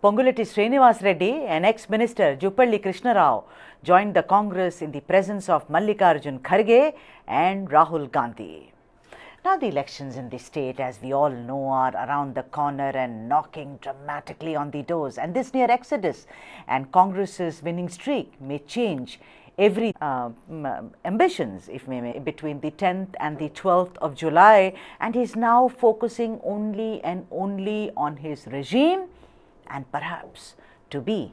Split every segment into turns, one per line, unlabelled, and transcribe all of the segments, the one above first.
Ponguleti Srinivas Reddy and ex-minister Juppalli Krishnarao joined the Congress in the presence of Mallikarjun Kharge and Rahul Gandhi. Now the elections in the state, as we all know, are around the corner and knocking dramatically on the doors. And this near exodus and Congress's winning streak may change every ambitions, if may, between the 10th and the 12th of July. And he's now focusing only and only on his regime and perhaps to be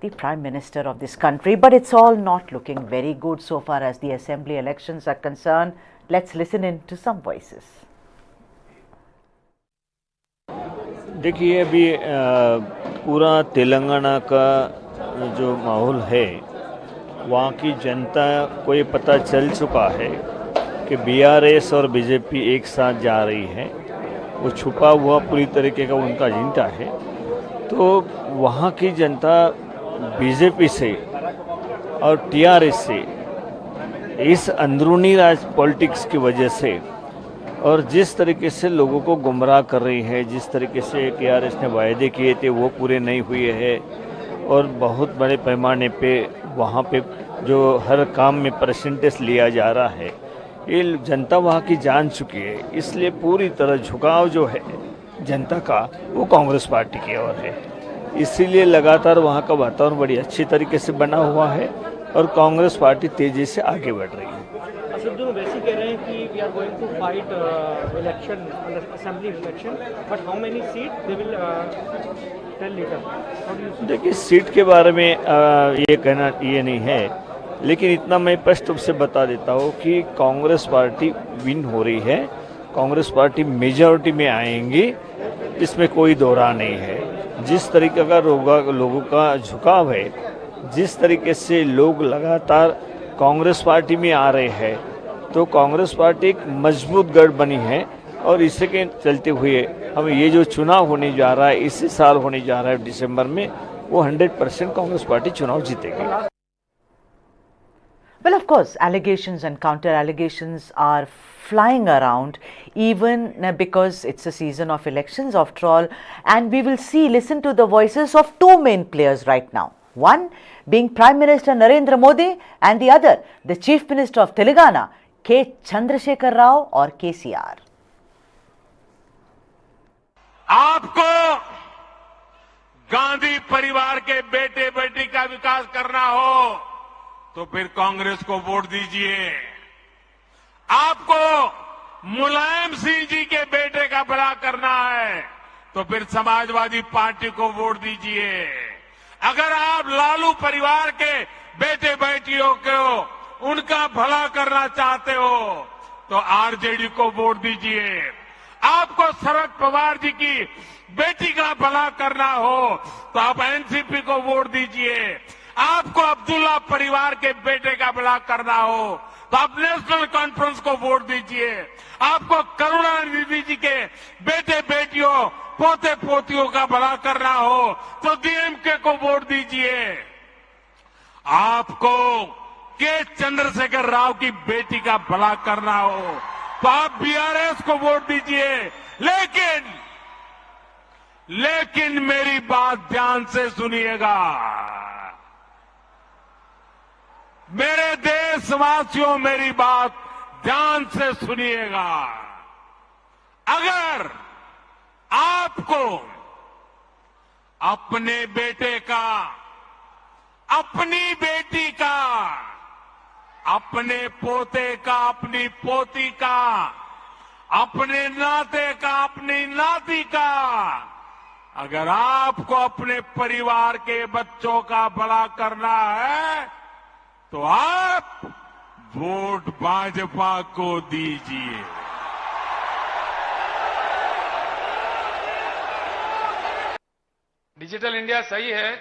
the Prime Minister of this country. But it's all not looking very good so far as the assembly elections are concerned. Let's listen in to some voices.
देखिए अभी पूरा तेलंगाना का जो माहौल है, वहाँ की जनता को ये पता चल चुका है कि बीआरएस और बीजेपी एक साथ जा रही है। वो छुपा हुआ पूरी तरीके का उनका एजेंडा है। तो वहाँ की जनता बीजेपी से और टीआरएस से इस अंदरूनी राज पॉलिटिक्स की वजह से और जिस तरीके से लोगों को गुमराह कर रही है, जिस तरीके से टीआरएस ने वायदे किए थे वो पूरे नहीं हुए हैं और बहुत बड़े पैमाने पे वहाँ पे जो हर काम में परसेंटेज लिया जा रहा है, ये जनता वहाँ की जान चुकी है। इसलिए पूरी तरह झुकाव जो है जनता का वो कांग्रेस पार्टी की ओर है। इसीलिए लगातार वहाँ का वातावरण बड़ी अच्छी तरीके से बना हुआ है और कांग्रेस पार्टी तेजी से आगे बढ़ रही है।
वैसे कह रहे हैं कि we are going to fight election, assembly election, but how many seat they will tell later.
देखिए सीट के बारे में ये कहना ये नहीं है, लेकिन इतना मैं स्पष्ट रूप से बता देता हूँ कि कांग्रेस पार्टी विन हो रही है। कांग्रेस पार्टी मेजॉरिटी में आएंगी, इसमें कोई दोहरा नहीं है। जिस तरीके का लोगों का झुकाव है, जिस तरीके से लोग लगातार कांग्रेस पार्टी में आ रहे हैं, तो कांग्रेस पार्टी एक मजबूत गढ़ बनी है और इसी के चलते हुए हमें ये जो चुनाव होने जा रहा है, इसी साल होने जा रहा है दिसंबर में, वो 100% कांग्रेस पार्टी चुनाव जीतेगी।
Well, of course, allegations and counter-allegations are flying around, even because it's a season of elections after all. And we will listen to the voices of two main players right now. One being Prime Minister Narendra Modi and the other, the Chief Minister of Telangana, kchandrasekharrao or KCR.
आपको गांधी परिवार के बेटे बेटी का विकास करना हो तो फिर कांग्रेस को वोट दीजिए। आपको मुलायम सिंह जी के बेटे का भला करना है तो फिर समाजवादी पार्टी को वोट दीजिए। अगर आप लालू परिवार के बेटे बेटियों को उनका भला करना चाहते हो तो आरजेडी को वोट दीजिए। आपको शरद पवार जी की बेटी का भला करना हो तो आप एनसीपी को वोट दीजिए। आपको अब्दुल्ला परिवार के बेटे का भला करना हो तो आप नेशनल कॉन्फ्रेंस को वोट दीजिए। आपको करुणानिधि जी के बेटे बेटियों पोते पोतियों का भला करना हो तो डीएमके को वोट दीजिए। आपको के चंद्रशेखर राव की बेटी का भला करना हो तो आप बीआरएस को वोट दीजिए। लेकिन मेरी बात ध्यान से सुनिएगा। मेरे देशवासियों, मेरी बात ध्यान से सुनिएगा। अगर आपको अपने बेटे का, अपनी बेटी का, अपने पोते का, अपनी पोती का, अपने नाते का, अपनी नाती का, अगर आपको अपने परिवार के बच्चों का भला करना है तो आप वोट भाजपा को दीजिए।
डिजिटल इंडिया सही है,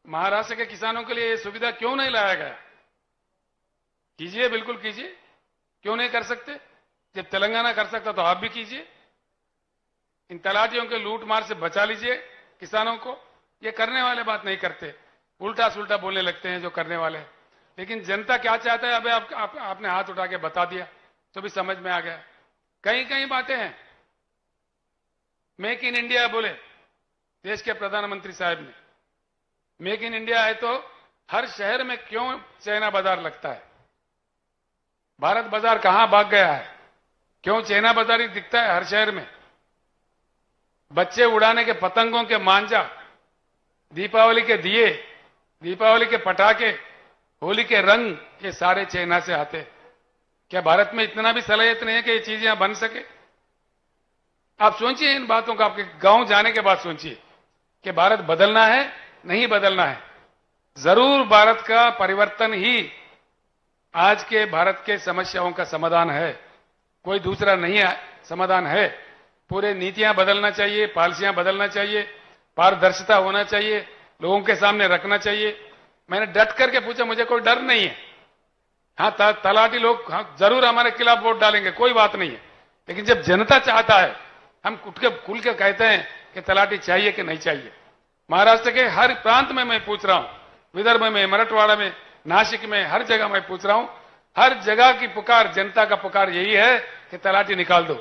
महाराष्ट्र के किसानों के लिए ये सुविधा क्यों नहीं लाया गया? कीजिए, बिल्कुल कीजिए। क्यों नहीं कर सकते? जब तेलंगाना कर सकता तो आप भी कीजिए। इन तलाटियों के लूट मार से बचा लीजिए किसानों को। ये करने वाले बात नहीं करते, उल्टा सुल्टा बोलने लगते हैं जो करने वाले। लेकिन जनता क्या चाहता है, अबे आपने हाथ उठा के बता दिया तो भी समझ में आ गया। कई कई बातें हैं, मेक इन इंडिया बोले, देश के प्रधानमंत्री साहब ने। मेक इन इंडिया है तो हर शहर में क्यों चाइना बाजार लगता है? भारत बाजार कहां भाग गया है? क्यों चाइना बाजार ही दिखता है हर शहर में? बच्चे उड़ाने के पतंगों के मांझा, दीपावली के दिए, दीपावली के पटाखे, होली के रंग, ये सारे चाइना से आते हैं। क्या भारत में इतना भी सलाहियत नहीं है कि ये चीजें यहां बन सके? आप सोचिए इन बातों का, आपके गांव जाने के बाद सोचिए कि भारत बदलना है, नहीं बदलना है। जरूर भारत का परिवर्तन ही आज के भारत के समस्याओं का समाधान है, कोई दूसरा नहीं है, समाधान है। पूरे नीतियां बदलना चाहिए, पॉलिसियां बदलना चाहिए, पारदर्शिता होना चाहिए, लोगों के सामने रखना चाहिए। मैंने डट करके पूछा, मुझे कोई डर नहीं है। हाँ, तलाटी लोग जरूर हमारे खिलाफ वोट डालेंगे, कोई बात नहीं है, लेकिन जब जनता चाहता है, हम खुल के कहते हैं कि तलाटी चाहिए कि नहीं चाहिए। महाराष्ट्र के हर प्रांत में मैं पूछ रहा हूं, विदर्भ में, मराठवाड़ा में, नासिक में, हर जगह मैं पूछ रहा हूं। हर जगह की पुकार, जनता का पुकार यही है कि तलाटी निकाल दो।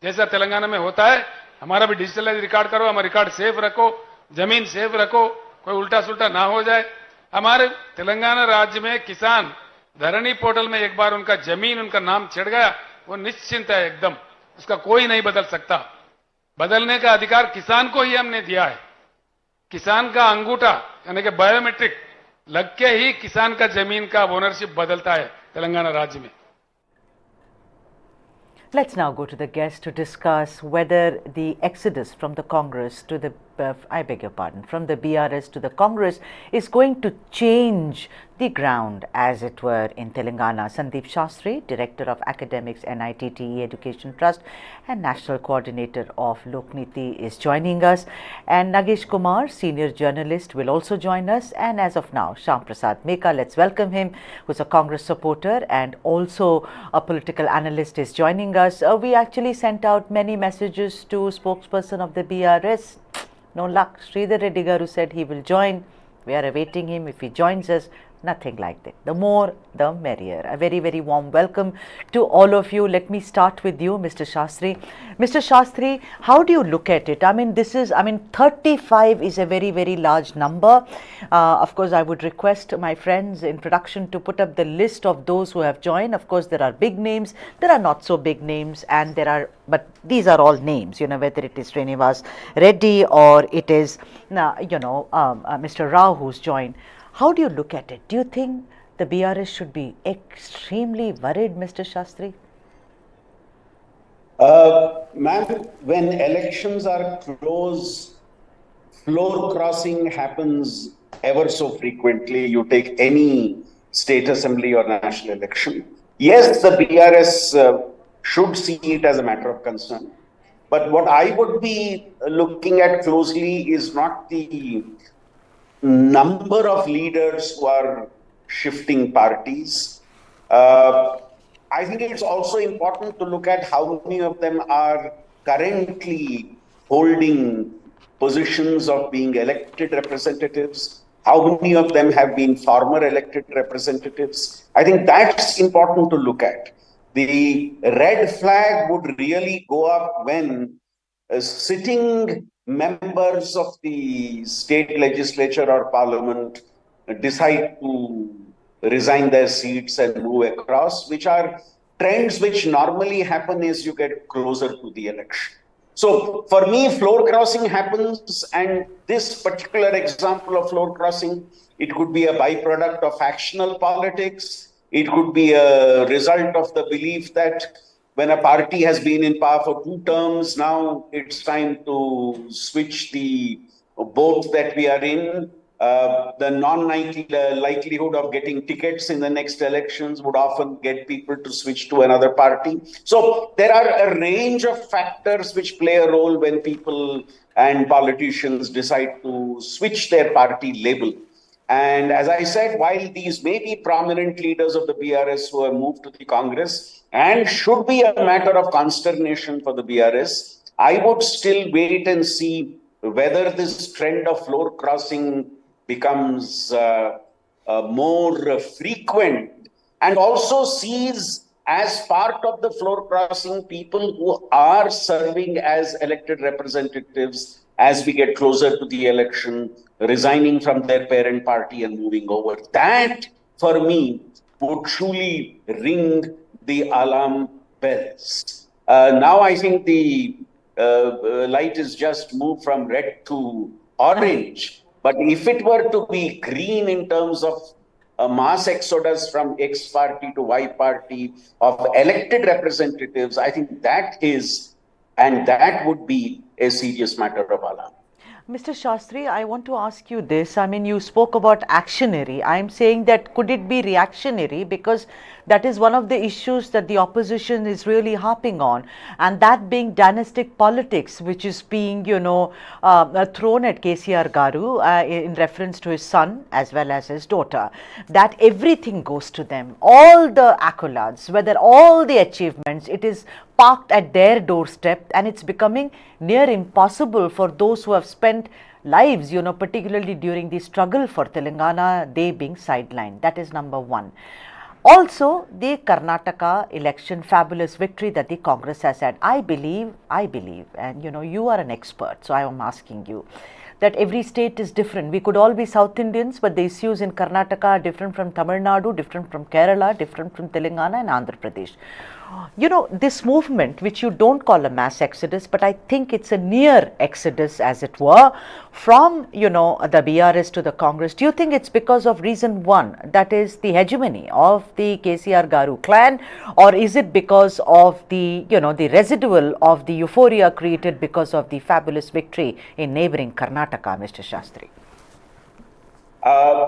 जैसा तेलंगाना में होता है, हमारा भी डिजिटलाइज रिकॉर्ड करो, हमारा रिकॉर्ड सेफ रखो, जमीन सेफ रखो, कोई उल्टा सुल्टा ना हो जाए। हमारे तेलंगाना राज्य में किसान धरणी पोर्टल में एक बार उनका जमीन, उनका नाम छिड़ गया, वो निश्चिंत है एकदम, उसका कोई नहीं बदल सकता। बदलने का अधिकार किसान को ही हमने दिया है। किसान का अंगूठा यानी कि बायोमेट्रिक लग के ही किसान का जमीन का ओनरशिप बदलता है तेलंगाना राज्य में।
Let's now go to the guest to discuss whether the exodus from the Congress to the, I beg your pardon, from the BRS to the Congress is going to change the ground, as it were, in Telangana. Sandeep Sharma, Director of Academics, NITTE Education Trust and National Coordinator of Lokniti, is joining us. And Nagesh Kumar, Senior Journalist, will also join us. And as of now, Shyam Prasad Meka, let's welcome him, who's a Congress supporter and also a political analyst, is joining us. We actually sent out many messages to spokesperson of the BRS. No luck. Sridhar Reddy Garu said he will join. We are awaiting him. If he joins us, nothing like that. The more, the merrier. A very, very warm welcome to all of you. Let me start with you, Mr. Shastri. Mr. Shastri, how do you look at it? I mean, 35 is a very, very large number. Of course, I would request my friends in production to put up the list of those who have joined. Of course, there are big names, there are not so big names, and there are, but these are all names, you know, whether it is Srinivas Reddy or it is, Mr. Rao who's joined. How do you look at it? Do you think the BRS should be extremely worried, Mr. Shastri?
Ma'am, when elections are close, floor crossing happens ever so frequently. You take any state assembly or national election. Yes, the BRS should see it as a matter of concern. But what I would be looking at closely is not the number of leaders who are shifting parties. I think it's also important to look at how many of them are currently holding positions of being elected representatives, how many of them have been former elected representatives. I think that's important to look at. The red flag would really go up when sitting members of the state legislature or parliament decide to resign their seats and move across, which are trends which normally happen as you get closer to the election. So for me, floor crossing happens, and this particular example of floor crossing, it could be a byproduct of factional politics. It could be a result of the belief that when a party has been in power for 2 terms, now it's time to switch the boat that we are in. The non-likelihood of getting tickets in the next elections would often get people to switch to another party. So there are a range of factors which play a role when people and politicians decide to switch their party label. And as I said, while these may be prominent leaders of the BRS who have moved to the Congress and should be a matter of consternation for the BRS, I would still wait and see whether this trend of floor crossing becomes more frequent, and also sees as part of the floor crossing people who are serving as elected representatives as we get closer to the election, resigning from their parent party and moving over. That, for me, would truly ring the alarm bells. Now I think the light is just moved from red to orange. But if it were to be green in terms of a mass exodus from X party to Y party of elected representatives, I think that is, and that would be a serious matter of alarm.
Mr. Shastri, I want to ask you this. I mean, you spoke about actionary. I am saying that could it be reactionary, because that is one of the issues that the opposition is really harping on, and that being dynastic politics, which is being, thrown at KCR Garu in reference to his son as well as his daughter. That everything goes to them, all the accolades, whether all the achievements, it is parked at their doorstep, and it's becoming near impossible for those who have spent lives, particularly during the struggle for Telangana, they being sidelined. That is number one. Also, the Karnataka election, fabulous victory that the Congress has had. I believe, and you are an expert, so I am asking you, that every state is different. We could all be South Indians, but the issues in Karnataka are different from Tamil Nadu, different from Kerala, different from Telangana and Andhra Pradesh. This movement, which you don't call a mass exodus, but I think it's a near exodus, as it were, from, the BRS to the Congress. Do you think it's because of reason one, that is the hegemony of the KCR Garu clan, or is it because of the, the residual of the euphoria created because of the fabulous victory in neighboring Karnataka, Mr. Shastri?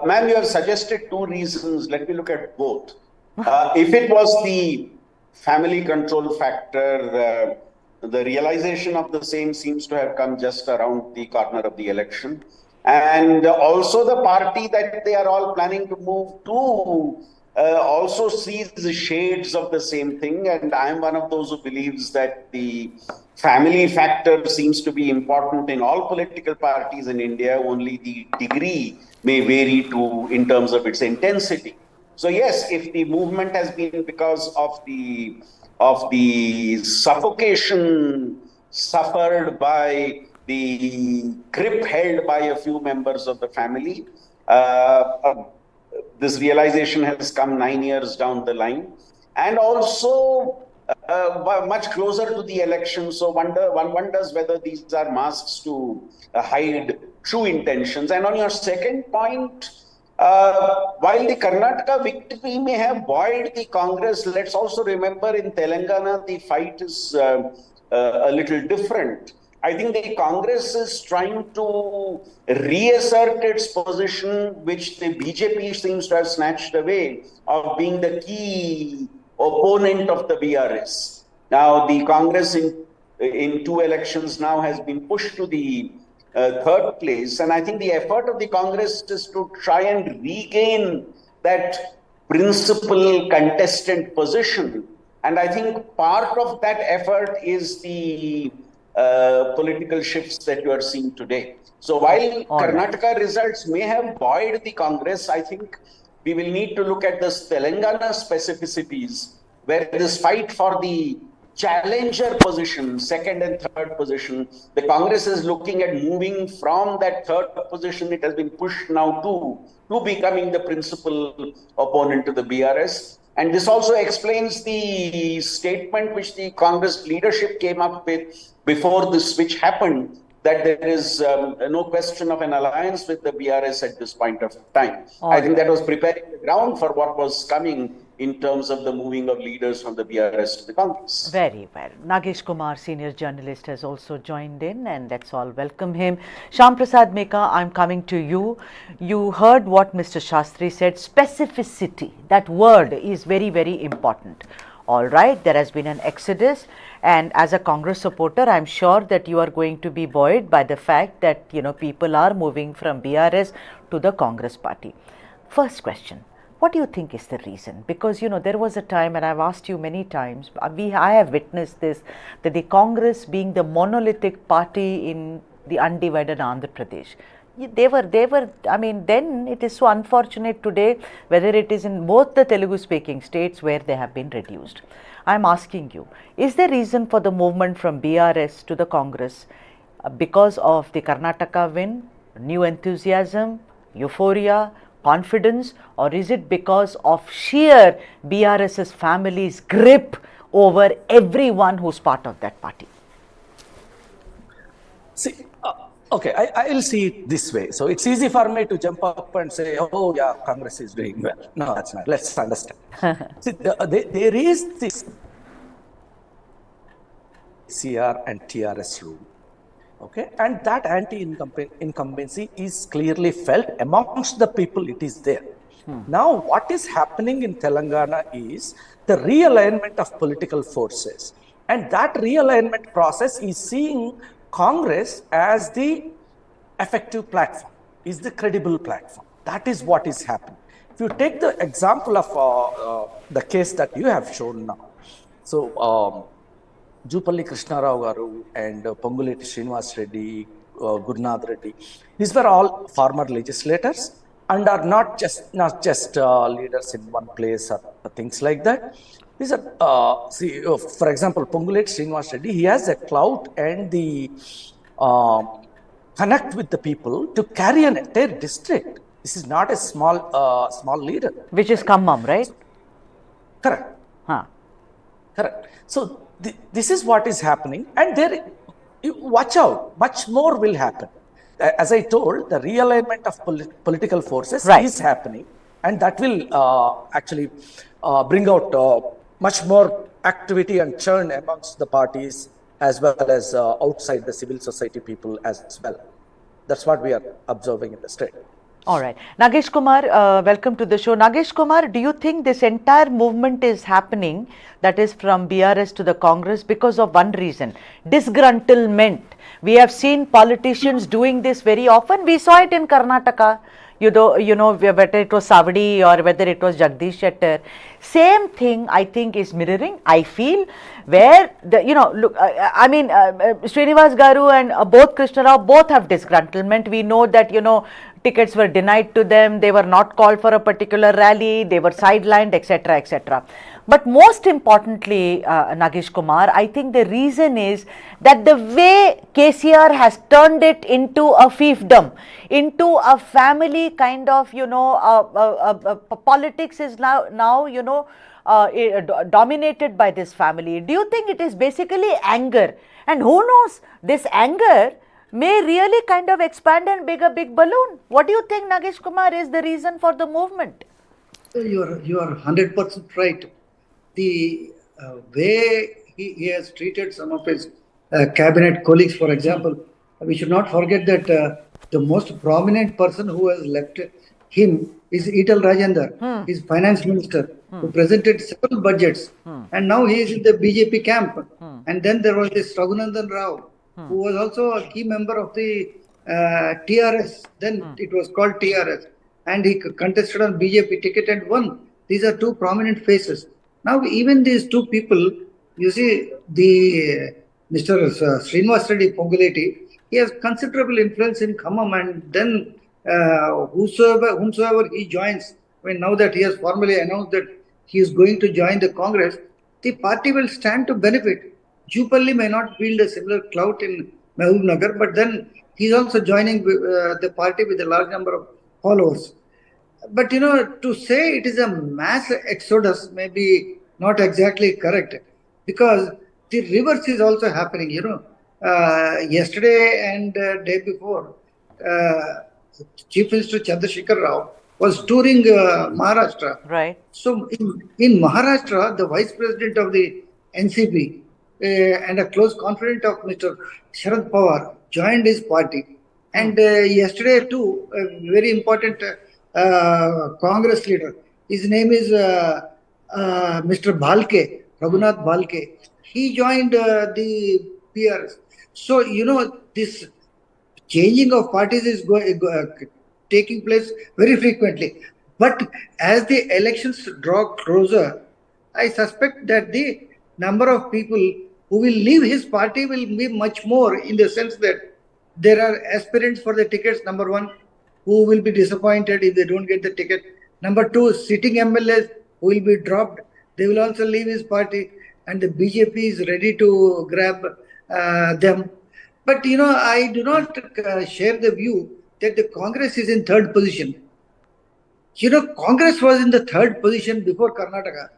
Ma'am, you have suggested two reasons. Let me look at both. If it was the family control factor, the realization of the same seems to have come just around the corner of the election. And also the party that they are all planning to move to also sees the shades of the same thing. And I am one of those who believes that the family factor seems to be important in all political parties in India. Only the degree may vary in terms of its intensity. So yes, if the movement has been because of the suffocation suffered by the grip held by a few members of the family, this realization has come 9 years down the line, and also much closer to the election. So one wonders whether these are masks to hide true intentions. And on your second point, while the Karnataka victory may have buoyed the Congress, let's also remember in Telangana the fight is a little different. I think the Congress is trying to reassert its position, which the BJP seems to have snatched away, of being the key opponent of the BRS. Now, the Congress in two elections now has been pushed to the third place, and I think the effort of the Congress is to try and regain that principal contestant position. And I think part of that effort is the political shifts that you are seeing today. So while Karnataka results may have buoyed the Congress, I think we will need to look at the Telangana specificities, where this fight for the challenger position, second and third position, the Congress is looking at moving from that third position it has been pushed now to becoming the principal opponent to the BRS. And this also explains the statement which the Congress leadership came up with before the switch happened, that there is no question of an alliance with the BRS at this point of time. I think that was preparing the ground for what was coming in terms of the moving of leaders from the BRS to the Congress.
Very well. Nagesh Kumar, senior journalist, has also joined in, and let's all welcome him. Shyam Prasad Meka, I'm coming to you. You heard what Mr. Shastri said. Specificity, that word is very, very important. All right, there has been an exodus, and as a Congress supporter, I'm sure that you are going to be buoyed by the fact that, people are moving from BRS to the Congress party. First question. What do you think is the reason? Because, there was a time, and I've asked you many times, I have witnessed this, that the Congress being the monolithic party in the undivided Andhra Pradesh, they were, then it is so unfortunate today, whether it is in both the Telugu speaking states where they have been reduced. I'm asking you, is there reason for the movement from BRS to the Congress? because of the Karnataka win, new enthusiasm, euphoria, confidence, or is it because of sheer BRS's family's grip over everyone who's part of that party?
See, okay, I will see it this way. So it's easy for me to jump up and say, oh yeah, Congress is doing well. No, that's not. Let's understand. See, there is this CR and TRS rule. Okay, and that anti-incumbency is clearly felt amongst the people. It is there. Now, what is happening in Telangana is the realignment of political forces, and that realignment process is seeing Congress as the effective platform, is the credible platform. That is what is happening. If you take the example of the case that you have shown now, so Jupalli Krishnarao Garu and Ponguleti Srinivas Reddy, Gurnath Reddy, these were all former legislators and are not just leaders in one place or things like that. These are, for example, Ponguleti Srinivas Reddy, he has a clout and the connect with the people to carry an entire district. This is not a small leader.
Which is Khammam, right?
Correct.
Huh.
Correct. So this is what is happening, and there, watch out, much more will happen. As I told, the realignment of political forces is happening, and that will actually bring out much more activity and churn amongst the parties as well as outside the civil society people as well. That's what we are observing in the state.
All right. Nagesh Kumar, welcome to the show. Nagesh Kumar, do you think this entire movement is happening, that is from BRS to the Congress, because of one reason, disgruntlement? We have seen politicians doing this very often. We saw it in Karnataka, you know, whether it was Savadi or whether it was Jagdish Shettar. Same thing, I think, is mirroring, I feel, where, look, I mean, Srinivas Garu and both Krishna Rao, both have disgruntlement. We know that, tickets were denied to them, they were not called for a particular rally, they were sidelined, etc., etc. But most importantly, Nagesh Kumar, I think the reason is that the way KCR has turned it into a fiefdom, into a family kind of, politics is now dominated by this family. Do you think it is basically anger? And who knows, this anger may really kind of expand and make a big balloon. What do you think, Nagesh Kumar, is the reason for the movement?
You are 100% right. The way he has treated some of his cabinet colleagues, for example, we should not forget that the most prominent person who has left him is Etal Rajendra, his finance minister, who presented several budgets, and now he is in the BJP camp. And then there was this Raghunandan Rao, who was also a key member of the TRS, then it was called TRS, and he contested on BJP ticket and won. These are two prominent faces. Now, even these two people, you see, the Mr. Srinivas Reddy Ponguleti, he has considerable influence in Khammam, and then whomsoever he joins, I mean, now that he has formally announced that he is going to join the Congress, the party will stand to benefit. Jupalli may not wield a similar clout in Mahbubnagar, but then he is also joining the party with a large number of followers. But to say it is a mass exodus may be not exactly correct, because the reverse is also happening. Yesterday and day before, Chief Minister Chandrasekharrao was touring Maharashtra.
Right.
So in Maharashtra, the Vice President of the NCP and a close confidant of Mr. Sharad Pawar joined his party. And yesterday too, a very important Congress leader, his name is Mr. Bhalke, Raghunath Bhalke. He joined the PRS. So, this changing of parties is taking place very frequently. But as the elections draw closer, I suspect that the number of people who will leave his party will be much more, in the sense that there are aspirants for the tickets, number one, who will be disappointed if they don't get the ticket. Number two, sitting MLAs who will be dropped, they will also leave his party, and the BJP is ready to grab them. But I do not share the view that the Congress is in third position. Congress was in the third position before Karnataka.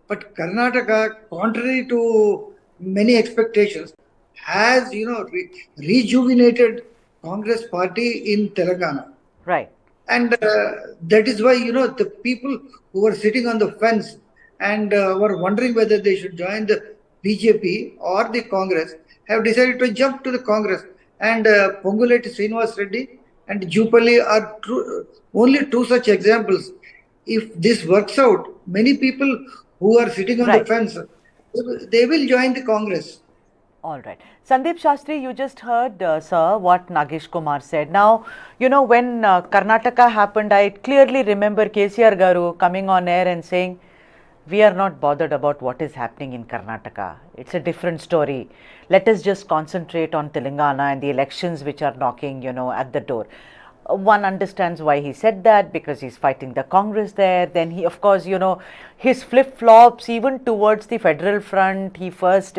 But Karnataka, contrary to many expectations, has rejuvenated Congress party in Telangana.
Right.
And that is why, the people who were sitting on the fence and were wondering whether they should join the BJP or the Congress have decided to jump to the Congress. And Ponguleti Srinivas Reddy and Jupalli are only two such examples. If this works out, many people who are sitting on the fence, they will join the Congress.
All right. Sandeep Shastri, you just heard, sir, what Nagesh Kumar said. Now, when Karnataka happened, I clearly remember KCR Garu coming on air and saying, we are not bothered about what is happening in Karnataka. It's a different story. Let us just concentrate on Telangana and the elections which are knocking, at the door. One understands why he said that, because he's fighting the Congress there. Then he, of course, his flip-flops even towards the federal front. He first,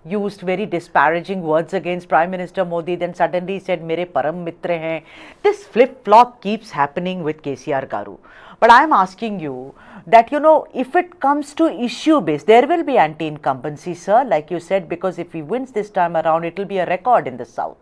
used very disparaging words against Prime Minister Modi, then suddenly said, Mere Param Mitre hain. This flip-flop keeps happening with KCR Garu. But I am asking you that, if it comes to issue-based, there will be anti-incumbency, sir, like you said, because if he wins this time around, it will be a record in the South,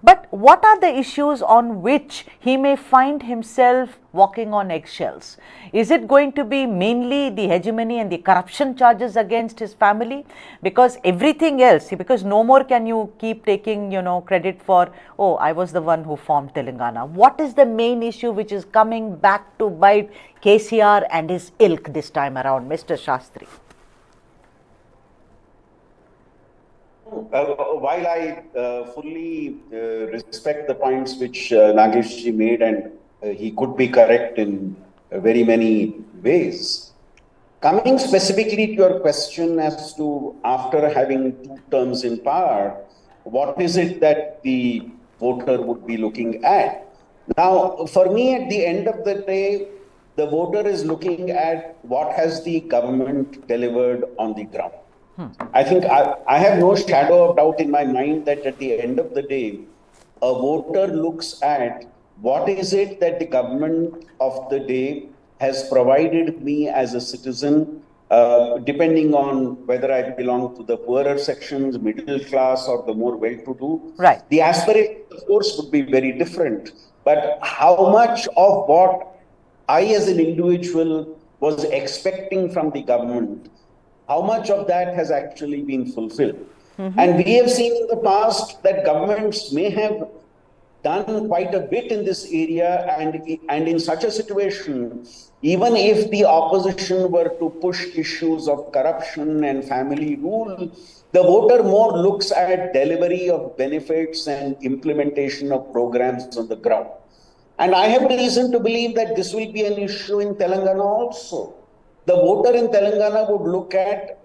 But what are the issues on which he may find himself walking on eggshells? Is it going to be mainly the hegemony and the corruption charges against his family? Because everything else, because no more can you keep taking, credit for, oh, I was the one who formed Telangana. What is the main issue which is coming back to bite KCR and his ilk this time around, Mr. Shastri?
While I fully respect the points which Nagesh ji made, and he could be correct in very many ways, coming specifically to your question as to after having 2 terms in power, what is it that the voter would be looking at? Now, for me, at the end of the day, the voter is looking at what has the government delivered on the ground. I think I have no shadow of doubt in my mind that at the end of the day, a voter looks at what is it that the government of the day has provided me as a citizen, depending on whether I belong to the poorer sections, middle class, or the more well-to-do.
Right.
The aspiration, of course, would be very different. But how much of what I as an individual was expecting from the government, how much of that has actually been fulfilled? And we have seen in the past that governments may have done quite a bit in this area, and in such a situation, even if the opposition were to push issues of corruption and family rule, the voter more looks at delivery of benefits and implementation of programs on the ground. And I have reason to believe that this will be an issue in Telangana also. The voter in Telangana would look at,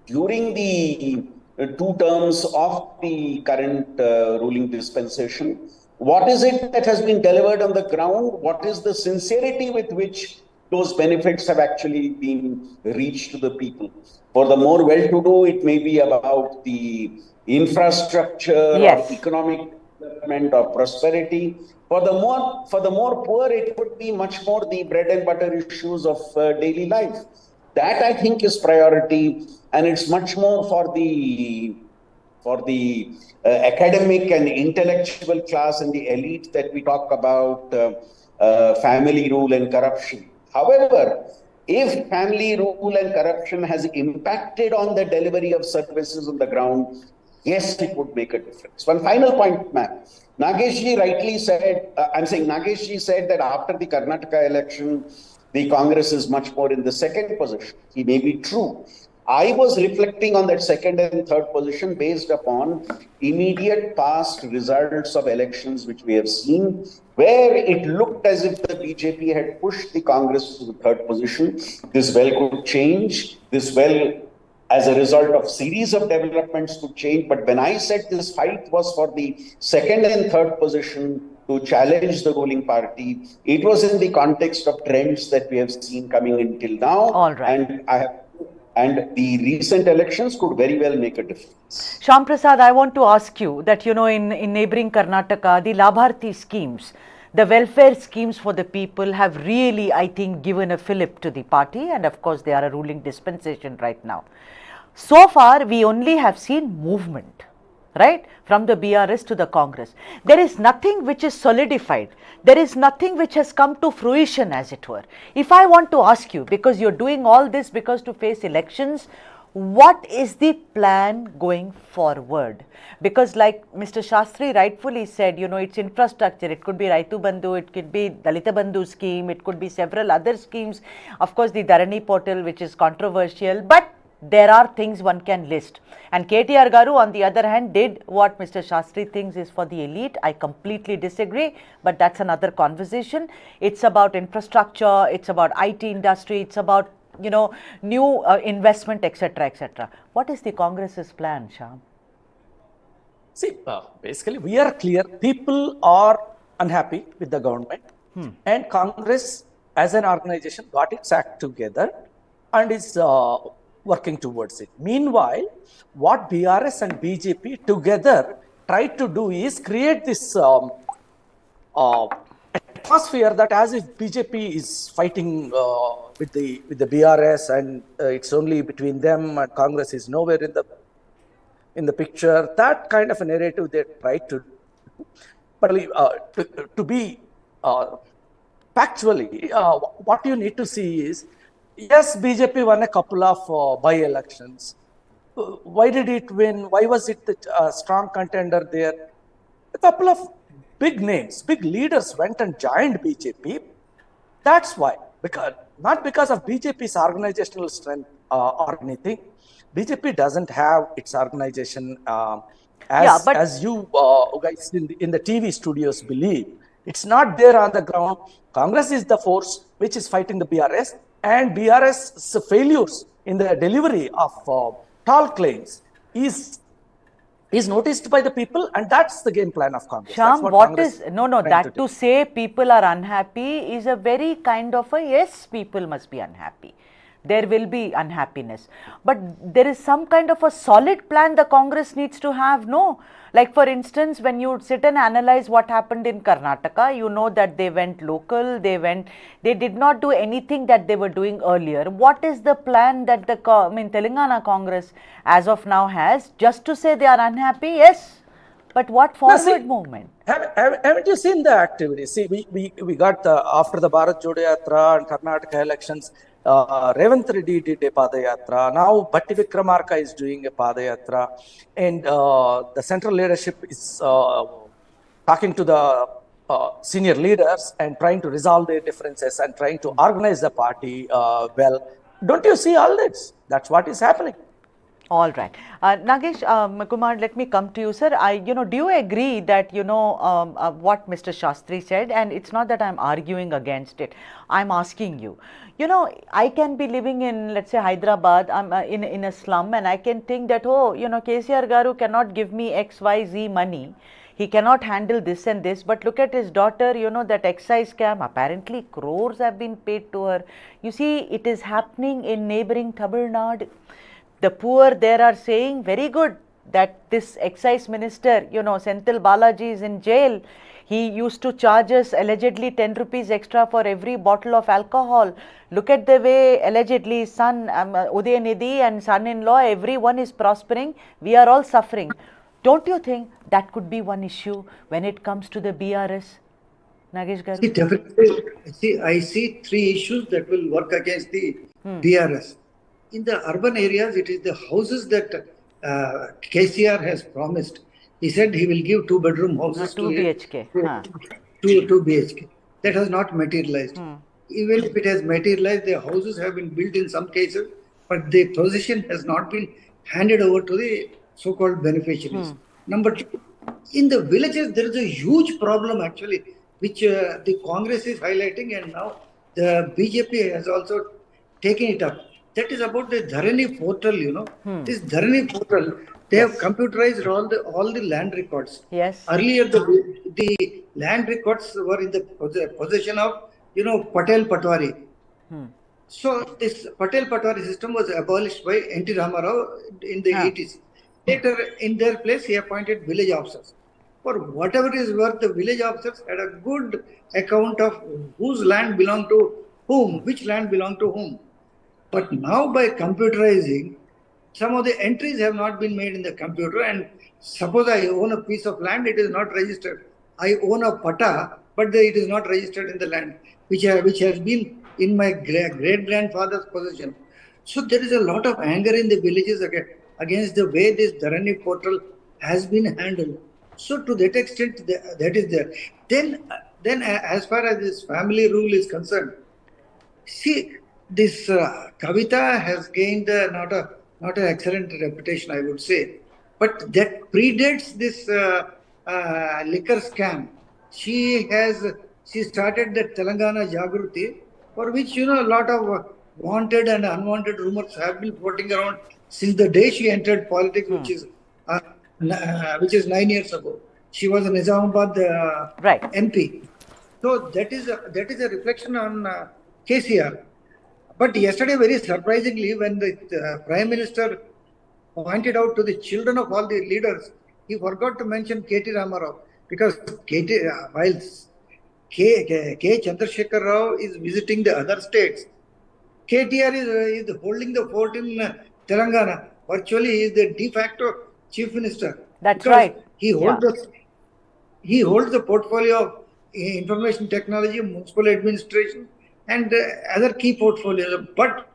during the 2 terms of the current ruling dispensation, what is it that has been delivered on the ground? What is the sincerity with which those benefits have actually been reached to the people? For the more well-to-do, it may be about the infrastructure,
yes,
or economic development or prosperity. For the more poor, it would be much more the bread and butter issues of daily life. That, I think, is priority, and it's much more for the academic and intellectual class and the elite that we talk about family rule and corruption. However, if family rule and corruption has impacted on the delivery of services on the ground, yes, it would make a difference. One final point, ma'am. Nagesh ji rightly said, Nagesh ji said that after the Karnataka election, the Congress is much more in the second position. He may be true. I was reflecting on that second and third position based upon immediate past results of elections which we have seen, where it looked as if the BJP had pushed the Congress to the third position. This well could change. This well, as a result of series of developments, could change. But when I said this fight was for the second and third position to challenge the ruling party, it was in the context of trends that we have seen coming in till now.
All right.
And I have And the recent elections could very well make a difference.
Shyam Prasad, I want to ask you that, in neighboring Karnataka, the Labharti schemes, the welfare schemes for the people have really, I think, given a fillip to the party, and of course they are a ruling dispensation right now. So far, we only have seen movement, right, from the BRS to the Congress. There is nothing which is solidified. There is nothing which has come to fruition, as it were. If I want to ask you, because you're doing all this because to face elections, what is the plan going forward? Because like Mr. Shastri rightfully said, it's infrastructure. It could be Raitu Bandhu, it could be Dalita Bandhu scheme, it could be several other schemes. Of course, the Dharani portal, which is controversial, but there are things one can list. And KTR Garu, on the other hand, did what Mr. Shastri thinks is for the elite. I completely disagree, but that's another conversation. It's about infrastructure, it's about IT industry, it's about, new investment, etc., etc. What is the Congress's plan, Shyam?
See, basically, we are clear. People are unhappy with the government, and Congress, as an organization, got its act together and is working towards it. Meanwhile, what BRS and BJP together try to do is create this atmosphere that as if BJP is fighting with the BRS and it's only between them and Congress is nowhere in the picture. That kind of a narrative they try to do. But to be factually, what you need to see is, yes, BJP won a couple of by-elections. Why did it win? Why was it the strong contender there? A couple of big names, big leaders went and joined BJP. That's why. Not because of BJP's organizational strength or anything. BJP doesn't have its organization as you guys in the TV studios believe. It's not there on the ground. Congress is the force which is fighting the BRS, and BRS's failures in the delivery of tall claims is noticed by the people, and that's the game plan of Congress.
Shyam, to say people are unhappy is a very kind of a yes, people must be unhappy. There will be unhappiness. But there is some kind of a solid plan the Congress needs to have, no? Like for instance, when you sit and analyze what happened in Karnataka, you know that they went local, they did not do anything that they were doing earlier. What is the plan that Telangana Congress as of now has? Just to say they are unhappy, yes. But what forward movement?
Haven't you seen the activity? See, we got after the Bharat Jodo Yatra and Karnataka elections, Revant Reddy did a Padayatra. Now Bhatti Vikramarka is doing a Padayatra. And the central leadership is talking to the senior leaders and trying to resolve their differences and trying to organize the party well. Don't you see all this? That's what is happening.
All right. Nagesh Kumar, let me come to you, sir. Do you agree that, what Mr. Shastri said, and it's not that I'm arguing against it. I'm asking you, I can be living in, let's say, Hyderabad, I'm in a slum, and I can think that, KCR Garu cannot give me XYZ money. He cannot handle this and this, but look at his daughter, that excise scam, apparently crores have been paid to her. You see, it is happening in neighboring Tamil Nadu. The poor there are saying, very good, that this excise minister, Senthil Balaji is in jail. He used to charge us allegedly 10 rupees extra for every bottle of alcohol. Look at the way allegedly son, Udayanidhi and son-in-law, everyone is prospering. We are all suffering. Don't you think that could be one issue when it comes to the BRS? Nagesh Garu?
See, definitely. I see three issues that will work against the BRS. In the urban areas, it is the houses that KCR has promised. He said he will give 2-bedroom houses
2 BHK.
2 BHK. That has not materialized. Even if it has materialized, the houses have been built in some cases, but the possession has not been handed over to the so-called beneficiaries. Number two, in the villages, there is a huge problem actually, which the Congress is highlighting, and now the BJP has also taken it up. That is about the Dharani portal, This Dharani portal, they have computerized all the land records.
Yes.
Earlier, the land records were in the possession of, Patel Patwari. So this Patel Patwari system was abolished by N.T. Ramarao in the
Huh.
80s. Later, in their place, he appointed village officers. For whatever it is worth, the village officers had a good account of whose land belonged to whom, which land belonged to whom. But now by computerizing, some of the entries have not been made in the computer, and suppose I own a piece of land, it is not registered. I own a pata, but it is not registered in the land, which has been in my great grandfather's possession. So there is a lot of anger in the villages against the way this Dharani portal has been handled. So to that extent, that is there. Then as far as this family rule is concerned, see, this Kavita has gained not an excellent reputation, I would say, but that predates this liquor scam. She started the Telangana Jagruti, for which a lot of wanted and unwanted rumors have been floating around since the day she entered politics, which is 9 years ago. She was a Nizamabad
Right.
MP. So that is a reflection on KCR. But yesterday, very surprisingly, when the Prime Minister pointed out to the children of all the leaders, he forgot to mention K.T. Ramarao, because while K. Chandrasekharrao is visiting the other states, KTR is holding the fort in Telangana. Virtually, he is the de facto chief minister.
That's
because
right.
He holds the portfolio of information technology, municipal administration, and other key portfolios. But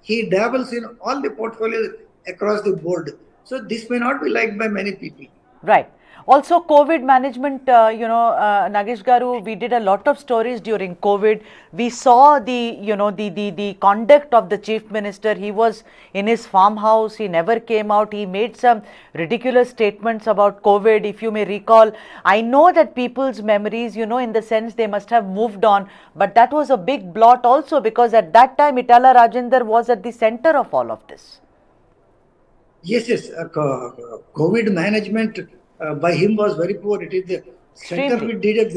he dabbles in all the portfolios across the board. So this may not be liked by many people.
Right. Also, COVID management, Nagesh Garu, we did a lot of stories during COVID. We saw the conduct of the chief minister. He was in his farmhouse. He never came out. He made some ridiculous statements about COVID, if you may recall. I know that people's memories, in the sense they must have moved on. But that was a big blot also, because at that time, Itala Rajender was at the center of all of this.
Yes. COVID management by him was very poor. It is the center which did a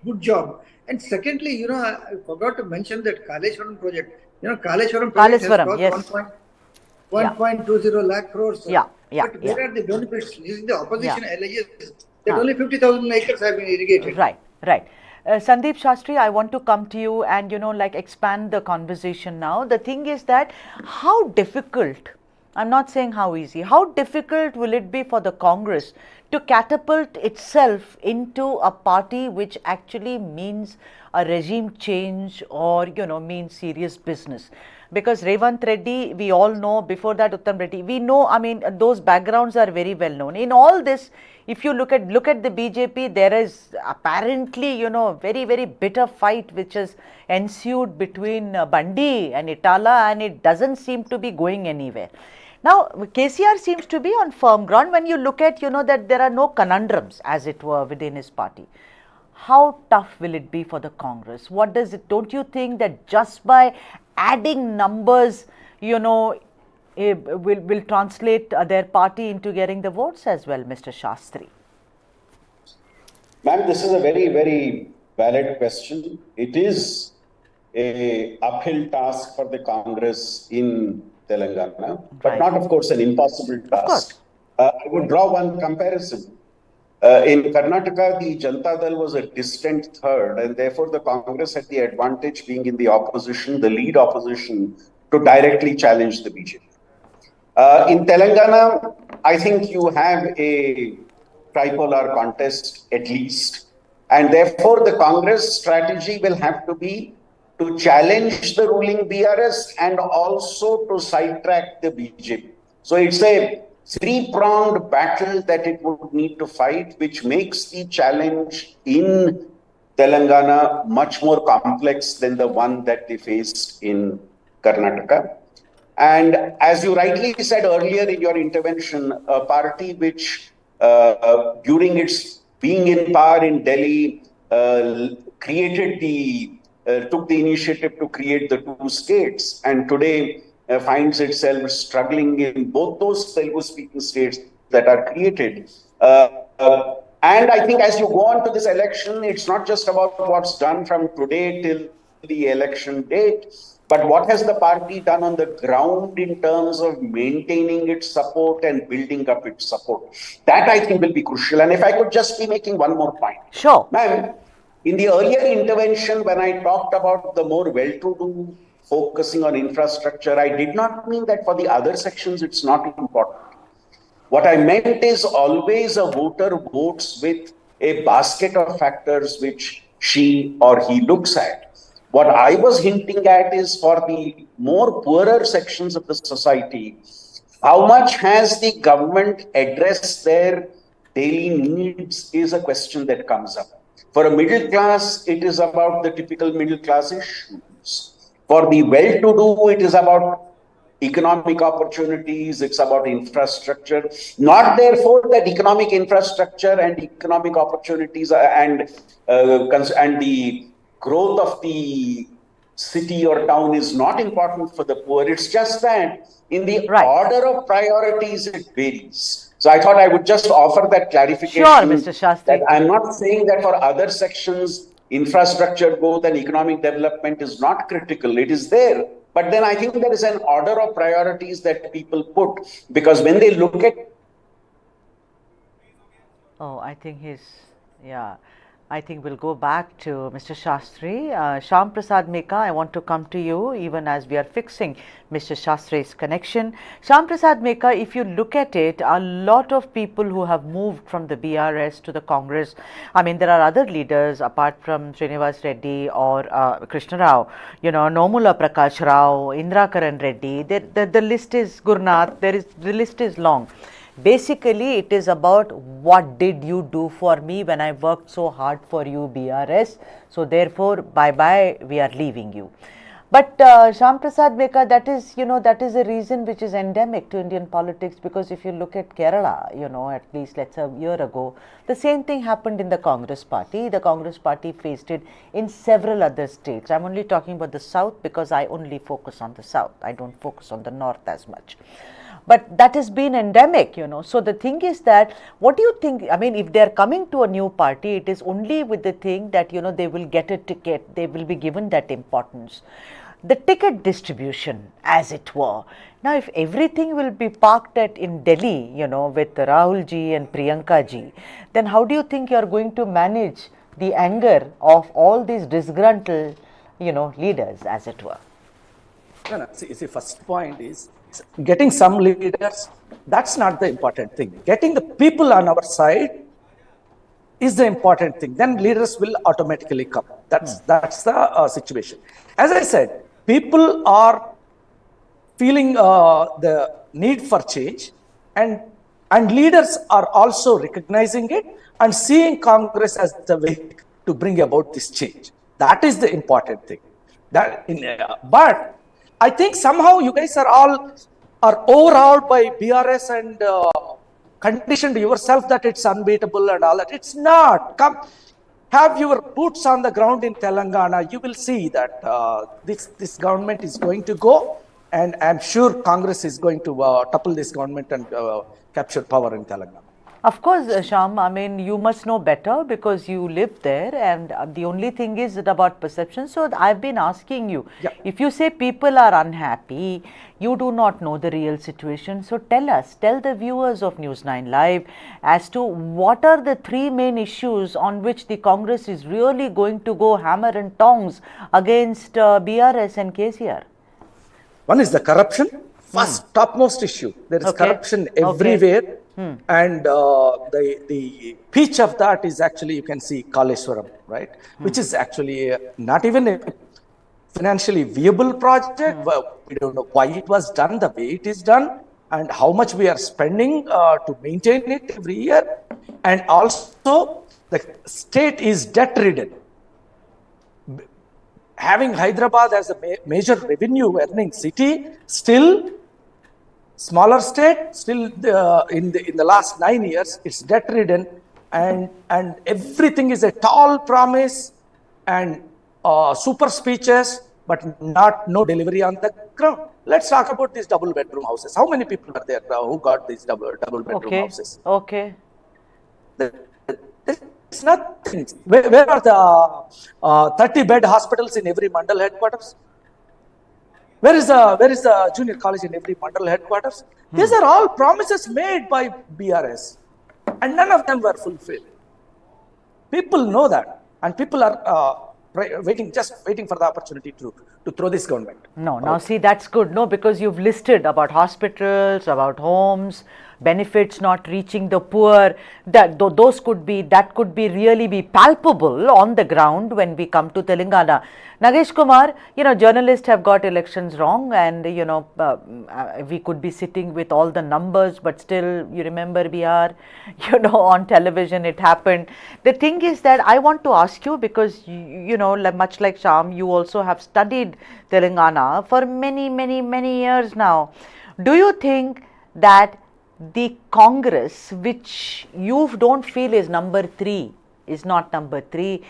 good job. And secondly, I forgot to mention that Kaleshwaram project. Kaleshwaram project has cost 1.20 lakh crores. But where are the benefits? The opposition alleges that only 50,000 acres have been irrigated.
Right. Sandeep Shastri, I want to come to you and, expand the conversation now. The thing is that how difficult, I'm not saying how easy, how difficult will it be for the Congress to catapult itself into a party which actually means a regime change or, means serious business? Because Revant Reddy, we all know, before that Uttam Reddy, we know, those backgrounds are very well known. In all this, if you look at the BJP, there is apparently, very, very bitter fight which has ensued between Bandi and Itala, and it doesn't seem to be going anywhere. Now, KCR seems to be on firm ground when you look at, that there are no conundrums, as it were, within his party. How tough will it be for the Congress? What does it, don't you think that just by adding numbers, will translate their party into getting the votes as well, Mr. Shastri?
Ma'am, this is a very, very valid question. It is a uphill task for the Congress in Telangana, but not, of course, an impossible task. I would draw one comparison. In Karnataka, the Janata Dal was a distant third, and therefore the Congress had the advantage, being in the opposition, the lead opposition, to directly challenge the BJP. In Telangana, I think you have a tripolar contest at least, and therefore the Congress strategy will have to be to challenge the ruling BRS and also to sidetrack the BJP. So it's a three-pronged battle that it would need to fight, which makes the challenge in Telangana much more complex than the one that they faced in Karnataka. And as you rightly said earlier in your intervention, a party which during its being in power in Delhi took the initiative to create the two states, and today finds itself struggling in both those Telugu-speaking states that are created. And I think as you go on to this election, it's not just about what's done from today till the election date, But what has the party done on the ground in terms of maintaining its support and building up its support? That I think will be crucial. And if I could just be making one more point.
Sure.
Ma'am, in the earlier intervention, when I talked about the more well-to-do focusing on infrastructure, I did not mean that for the other sections it's not important. What I meant is always a voter votes with a basket of factors which she or he looks at. What I was hinting at is for the more poorer sections of the society, how much has the government addressed their daily needs is a question that comes up. For a middle class, it is about the typical middle class issues. For the well-to-do, it is about economic opportunities, it's about infrastructure. Not therefore that economic infrastructure and economic opportunities and the growth of the city or town is not important for the poor. It's just that in the order of priorities, it varies. So I thought I would just offer that clarification.
Sure, Mr. Shastri.
That I'm not saying that for other sections, infrastructure growth and economic development is not critical. It is there. But then I think there is an order of priorities that people put, because when they look at...
Oh, I think I think we'll go back to Mr. Shastri. Shyam Prasad Meka, I want to come to you even as we are fixing Mr. Shastri's connection. Shyam Prasad Meka, if you look at it, a lot of people who have moved from the BRS to the Congress, I mean, there are other leaders apart from Srinivas Reddy or Krishna Rao, you know, Nomula Prakash Rao, Indrakaran Reddy, the list is Gurnath, the list is long. Basically, it is about what did you do for me when I worked so hard for you, BRS. So therefore, bye-bye, we are leaving you. But Shyam Prasad Meka, that is a reason which is endemic to Indian politics, because if you look at Kerala, you know, at least let's say a year ago, the same thing happened in the Congress party. The Congress party faced it in several other states. I'm only talking about the South because I only focus on the South. I don't focus on the North as much. But that has been endemic, you know. So the thing is that, what do you think, I mean, if they are coming to a new party, it is only with the thing that, you know, they will get a ticket, they will be given that importance. The ticket distribution, as it were. Now, if everything will be parked in Delhi, you know, with Rahul ji and Priyanka ji, then how do you think you are going to manage the anger of all these disgruntled, you know, leaders, as it were?
No, see, first point is, getting some leaders, that's not the important thing. Getting the people on our side is the important thing. Then leaders will automatically come. That's the situation. As I said, people are feeling the need for change, and leaders are also recognizing it and seeing Congress as the way to bring about this change. That is the important thing. But I think somehow you guys are overawed by BRS and conditioned yourself that it's unbeatable and all that. It's not. Come, have your boots on the ground in Telangana. You will see that this government is going to go, and I'm sure Congress is going to topple this government and capture power in Telangana.
Of course, Shyam, I mean, you must know better because you live there, and the only thing is about perception. So I've been asking you, if you say people are unhappy, you do not know the real situation. So tell the viewers of News9 Live as to what are the three main issues on which the Congress is really going to go hammer and tongs against BRS and KCR.
One is the corruption, first topmost issue. There is corruption everywhere. And the pitch of that is actually, you can see Kaleshwaram, right? Which is actually not even a financially viable project. We don't know why it was done the way it is done and how much we are spending to maintain it every year. And also the state is debt ridden. Having Hyderabad as a major revenue earning city, still smaller state, still in the last 9 years, it's debt ridden, and everything is a tall promise and super speeches, but no delivery on the ground. Let's talk about these double bedroom houses. How many people are there who got these double bedroom houses? It's nothing. Where are the 30-bed hospitals in every mandal headquarters? Where is the junior college in every mandal headquarters? These are all promises made by BRS, and none of them were fulfilled. People know that, and people are waiting for the opportunity to throw this government.
No, now see, that's good. No, because you've listed about hospitals, about homes, benefits not reaching the poor. That could be really be palpable on the ground when we come to Telangana. Nagesh Kumar, journalists have got elections wrong, and we could be sitting with all the numbers, but still, you remember Bihar, on television it happened. The thing is that I want to ask you, because much like Sham, you also have studied Telangana for many years now. Do you think that the Congress, which you don't feel is number 3, is not number 3,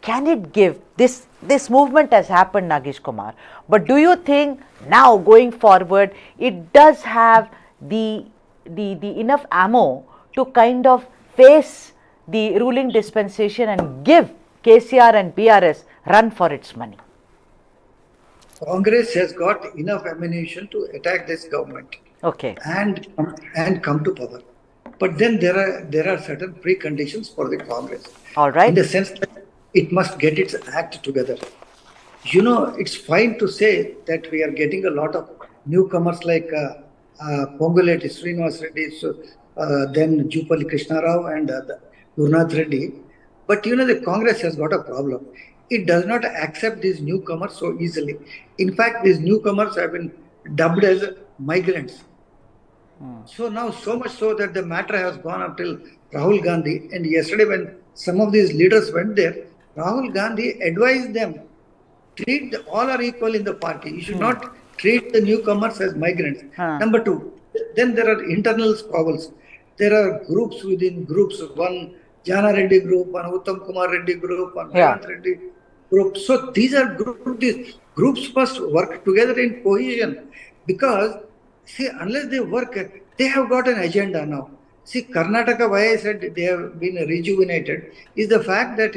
can it give this movement has happened, Nagesh Kumar, but do you think now going forward it does have the enough ammo to kind of face the ruling dispensation and give KCR and BRS run for its money?
Congress has got enough ammunition to attack this government.
Okay.
And come to power. But then there are certain preconditions for the Congress.
All right.
In the sense that it must get its act together. It's fine to say that we are getting a lot of newcomers like Ponguleti Srinivas Reddy, then Juppalli Krishnarao and Gurnath Reddy. But the Congress has got a problem. It does not accept these newcomers so easily. In fact, these newcomers have been dubbed as migrants. So now, so much so that the matter has gone up till Rahul Gandhi. And yesterday, when some of these leaders went there, Rahul Gandhi advised them, treat all are equal in the party. You should not treat the newcomers as migrants. Number 2, then there are internal squabbles. There are groups within groups. One Jana Reddy group, one Uttam Kumar Reddy group, one Revant Reddy group. So these are groups. These groups must work together in cohesion, because see, unless they work, they have got an agenda now. See, Karnataka, why I said they have been rejuvenated, is the fact that,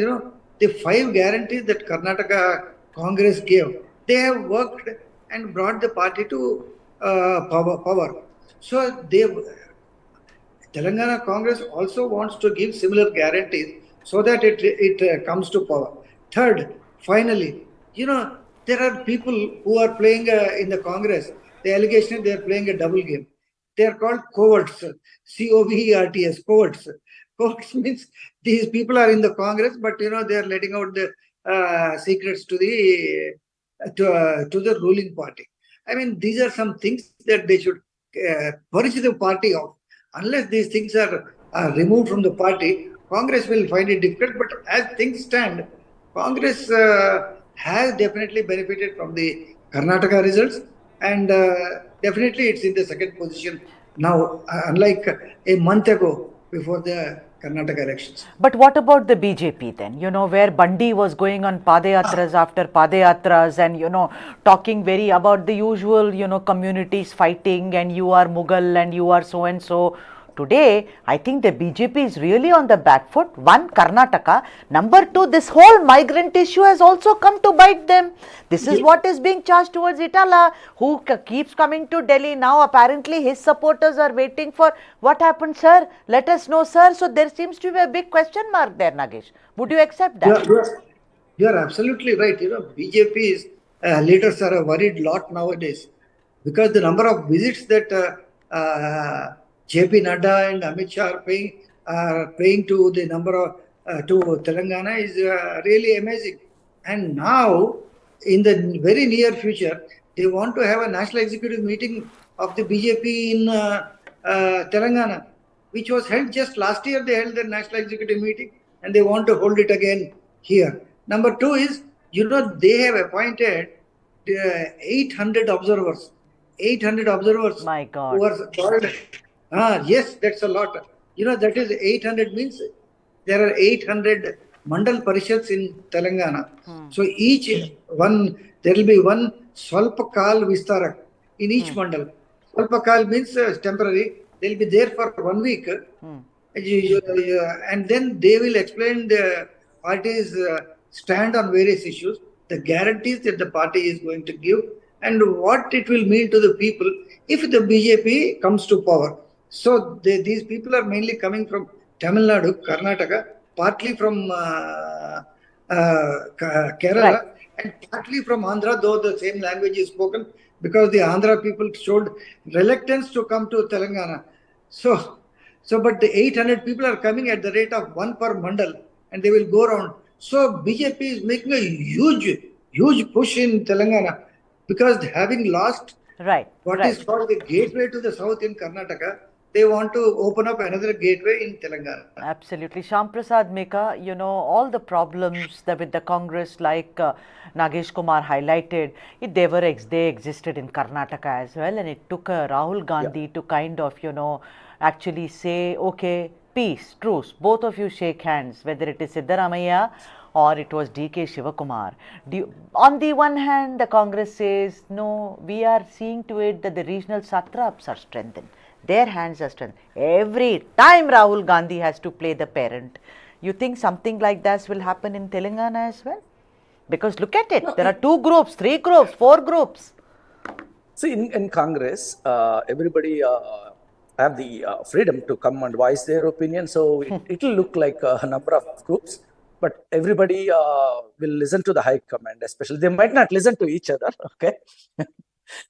the 5 guarantees that Karnataka Congress gave, they have worked and brought the party to power. So Telangana Congress also wants to give similar guarantees so that it comes to power. Third, finally, there are people who are playing in the Congress. The allegation is they are playing a double game. They are called coverts, COVERTS, coverts. Coverts means these people are in the Congress, but they are letting out the secrets to the ruling party. I mean, these are some things that they should purge the party of. Unless these things are removed from the party, Congress will find it difficult. But as things stand, Congress has definitely benefited from the Karnataka results, and definitely it's in the second position now, unlike a month ago before the Karnataka elections.
But what about the BJP then? Where Bandi was going on Padayatras after Padayatras and, talking very about the usual, communities fighting, and you are Mughal and you are so and so. Today, I think the BJP is really on the back foot. 1, Karnataka. Number 2, this whole migrant issue has also come to bite them. This is what is being charged towards Itala, who keeps coming to Delhi. Now, apparently, his supporters are waiting for what happened, sir. Let us know, sir. So, there seems to be a big question mark there, Nagesh. Would you accept that?
You are absolutely right. BJP's leaders are a worried lot nowadays, because the number of visits that JP Nadda and Amit Shah are paying to the number of to Telangana is really amazing. And now, in the very near future, they want to have a national executive meeting of the BJP in Telangana, which was held just last year. They held their national executive meeting, and they want to hold it again here. Number 2 is, they have appointed 800 observers. 800 observers.
My God.
Who are called. Yes, that's a lot. That is 800 means there are 800 mandal parishads in Telangana. So each one, there will be one Swalpakal Vistarak in each mandal. Swalpakal means temporary. They will be there for 1 week. And then they will explain the party's stand on various issues, the guarantees that the party is going to give, and what it will mean to the people if the BJP comes to power. So these people are mainly coming from Tamil Nadu, Karnataka, partly from Kerala,
Right.
and partly from Andhra, though the same language is spoken, because the Andhra people showed reluctance to come to Telangana. But the 800 people are coming at the rate of one per mandal, and they will go around. So BJP is making a huge push in Telangana, because having lost
Right.
what
right.
is called the gateway to the south in Karnataka, they want to open up another gateway in Telangana.
Absolutely. Shyam Prasad Meka, all the problems that with the Congress, like Nagesh Kumar highlighted, they existed in Karnataka as well, and it took Rahul Gandhi to kind of, actually say, okay, peace, truce, both of you shake hands, whether it is Siddaramaiah or it was D.K. Shivakumar. On the one hand, the Congress says, no, we are seeing to it that the regional satraps are strengthened. Their hands are strengthened. Every time Rahul Gandhi has to play the parent. You think something like that will happen in Telangana as well? Because look at it, there are 2 groups, 3 groups, 4 groups.
See, in Congress, everybody have the freedom to come and voice their opinion. So it will look like a number of groups, but everybody will listen to the high command, especially. They might not listen to each other, okay?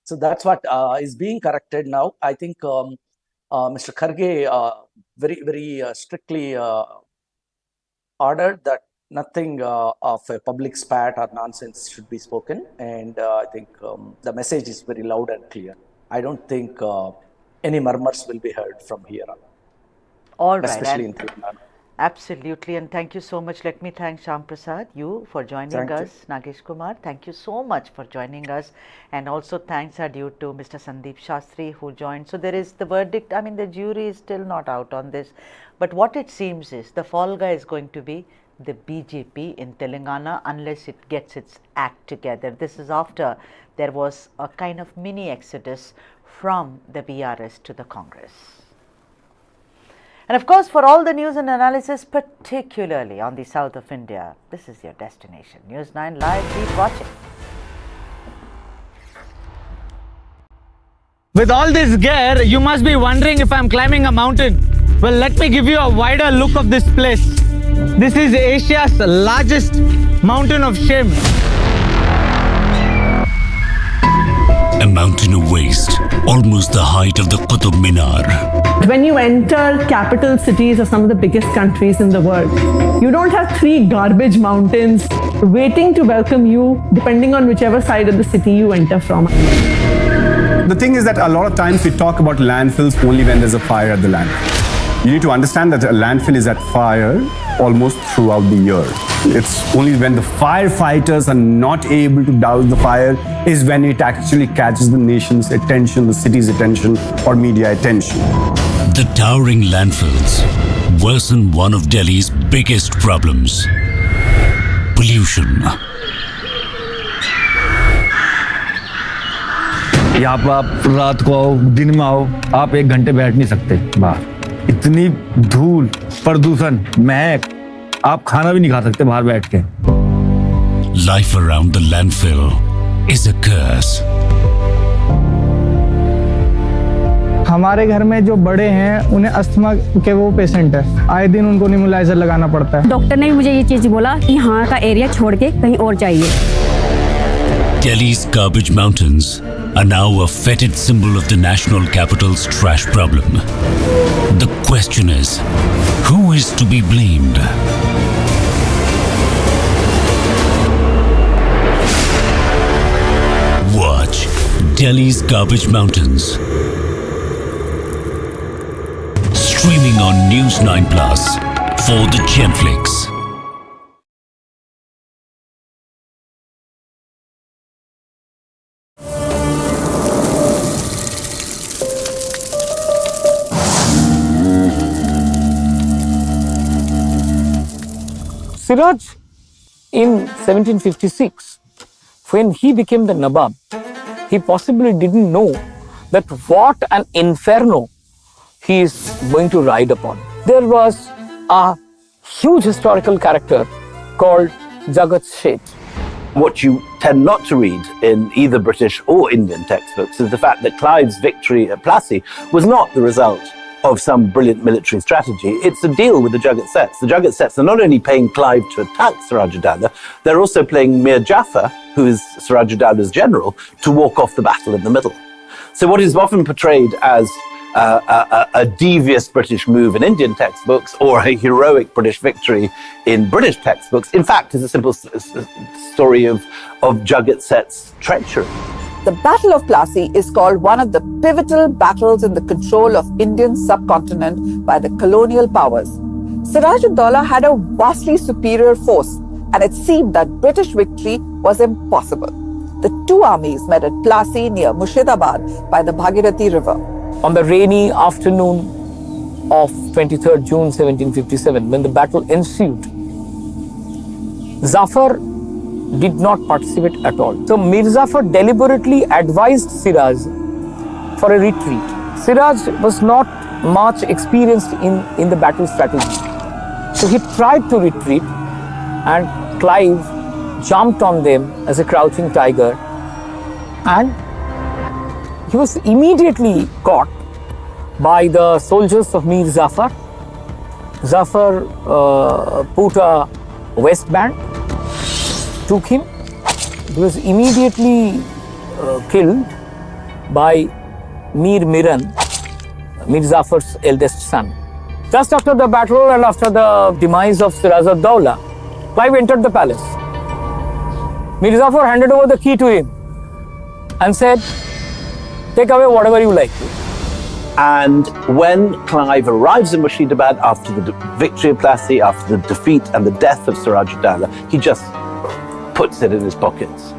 So that's what is being corrected now. I think Mr. Kharge very strictly ordered that nothing of a public spat or nonsense should be spoken. And I think the message is very loud and clear. I don't think any murmurs will be heard from here on.
All right.
Especially in Telangana.
Absolutely, and thank you so much. Let me thank Shyam Prasad, you for joining us. Nagesh Kumar, thank you so much for joining us. And also thanks are due to Mr. Sandeep Shastri who joined. So there is the verdict, I mean the jury is still not out on this. But what it seems is the fall guy is going to be the BJP in Telangana unless it gets its act together. This is after there was a kind of mini exodus from the BRS to the Congress. And of course, for all the news and analysis, particularly on the south of India, this is your destination. News9 Live, keep watching.
With all this gear, you must be wondering if I'm climbing a mountain. Well, let me give you a wider look of this place. This is Asia's largest mountain of shame.
A mountain of waste, almost the height of the Qutub Minar.
When you enter capital cities of some of the biggest countries in the world, you don't have 3 garbage mountains waiting to welcome you depending on whichever side of the city you enter from.
The thing is that a lot of times we talk about landfills only when there's a fire at the landfill. You need to understand that a landfill is at fire almost throughout the year. It's only when the firefighters are not able to douse the fire is when it actually catches the nation's attention, the city's attention, or media attention.
The towering landfills worsen one of Delhi's biggest problems: pollution.
यहाँ पर आप रात को आओ, दिन में आओ, आप 1 घंटे बैठ नहीं सकते बाहर। इतनी धूल, प्रदूषण, महक, आप खाना भी नहीं खा सकते बाहर बैठ के।
Life around the landfill is a curse.
हमारे घर में जो बड़े हैं उन्हें अस्थमा के वो पेशेंट है, आए दिन उनको नेबुलाइजर लगाना पड़ता है।
डॉक्टर ने मुझे ये चीज बोला कि यहाँ का एरिया छोड़ के कहीं और जाइए।
Delhi's garbage mountains are now a fetid symbol of the national capital's trash problem. The question is, who is to be blamed? Watch Delhi's Garbage Mountains. Streaming on News9 Plus for the Gemflix.
Siraj, in 1756, when he became the Nawab, he possibly didn't know that what an inferno he is going to ride upon. There was a huge historical character called Jagat Sheth.
What you tend not to read in either British or Indian textbooks is the fact that Clive's victory at Plassey was not the result of some brilliant military strategy. It's a deal with the Jugget-Sets. The Jugget-Sets are not only paying Clive to attack Siraj-ud-Dowlah, they're also paying Mir Jafar, who is Siraj-ud-Dowlah's general, to walk off the battle in the middle. So what is often portrayed as a devious British move in Indian textbooks or a heroic British victory in British textbooks, in fact, is a simple story of Jugget-Set's treachery.
The Battle of Plassey is called one of the pivotal battles in the control of Indian subcontinent by the colonial powers. Siraj-ud-Dowlah had a vastly superior force, and it seemed that British victory was impossible. The two armies met at Plassey near Murshidabad by the Bhagirathi River.
On the rainy afternoon of 23rd June 1757, when the battle ensued, Zafar did not participate at all. So Mir Jafar deliberately advised Siraj for a retreat. Siraj was not much experienced in the battle strategy. So he tried to retreat, and Clive jumped on them as a crouching tiger, and he was immediately caught by the soldiers of Mir Jafar. Jafar put a waistband, took him. He was immediately killed by Mir Miran, Mir Jafar's eldest son. Just after the battle and after the demise of Siraj-ud-Dowlah, Clive entered the palace. Mir Jafar handed over the key to him and said, "Take away whatever you like."
And when Clive arrives in Murshidabad after the victory of Plassey, after the defeat and the death of Siraj-ud-Dowlah, he just puts it in his pockets.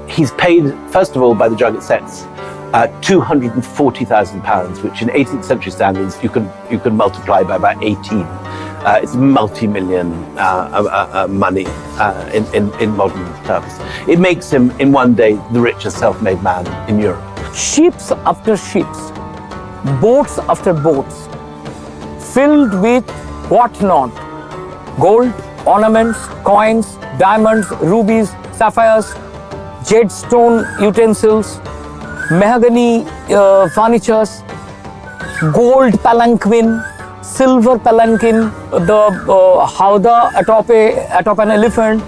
He's paid, first of all, by the Jugget-Sets, £240,000, which in 18th century standards you could multiply by about 18. It's multi-million money in modern terms. It makes him, in one day, the richest self-made man in Europe.
Ships after ships, boats after boats, filled with what not? Gold, ornaments, coins, diamonds, rubies, sapphires, jade stone utensils, mahogany furnitures, gold palanquin, silver palanquin, the howdah atop an elephant.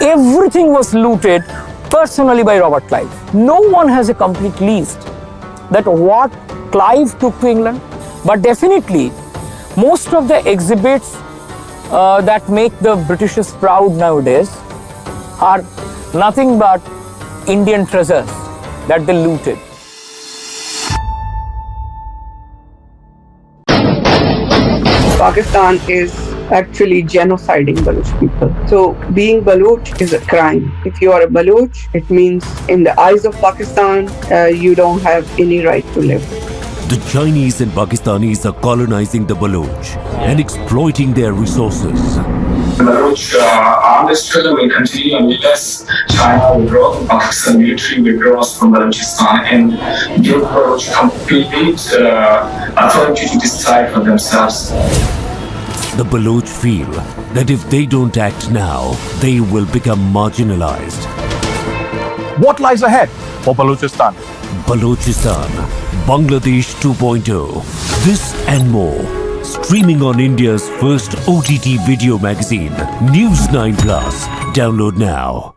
Everything was looted personally by Robert Clive. No one has a complete list that what Clive took to England, but definitely most of the exhibits that make the Britishers proud nowadays are nothing but Indian treasures that they looted.
Pakistan is actually genociding Baloch people. So being Baloch is a crime. If you are a Baloch, it means in the eyes of Pakistan, you don't have any right to live.
The Chinese and Pakistanis are colonizing the Baloch and exploiting their resources.
The Baloch armed struggle will continue unless China withdraws, Pakistan military withdraws from Balochistan and give Baloch complete authority to decide for themselves.
The Baloch feel that if they don't act now, they will become marginalized.
What lies ahead for Balochistan?
Balochistan, Bangladesh 2.0. This and more. Streaming on India's first OTT video magazine, News9 Plus. Download now.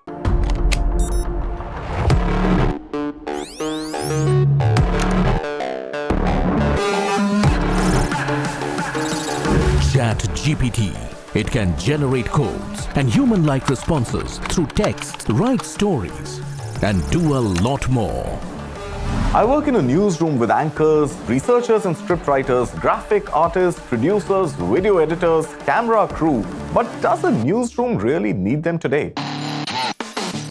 ChatGPT. It can generate codes and human-like responses through text, write stories, and do a lot more.
I work in a newsroom with anchors, researchers and scriptwriters, graphic artists, producers, video editors, camera crew. But does a newsroom really need them today?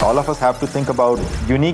All of us have to think about unique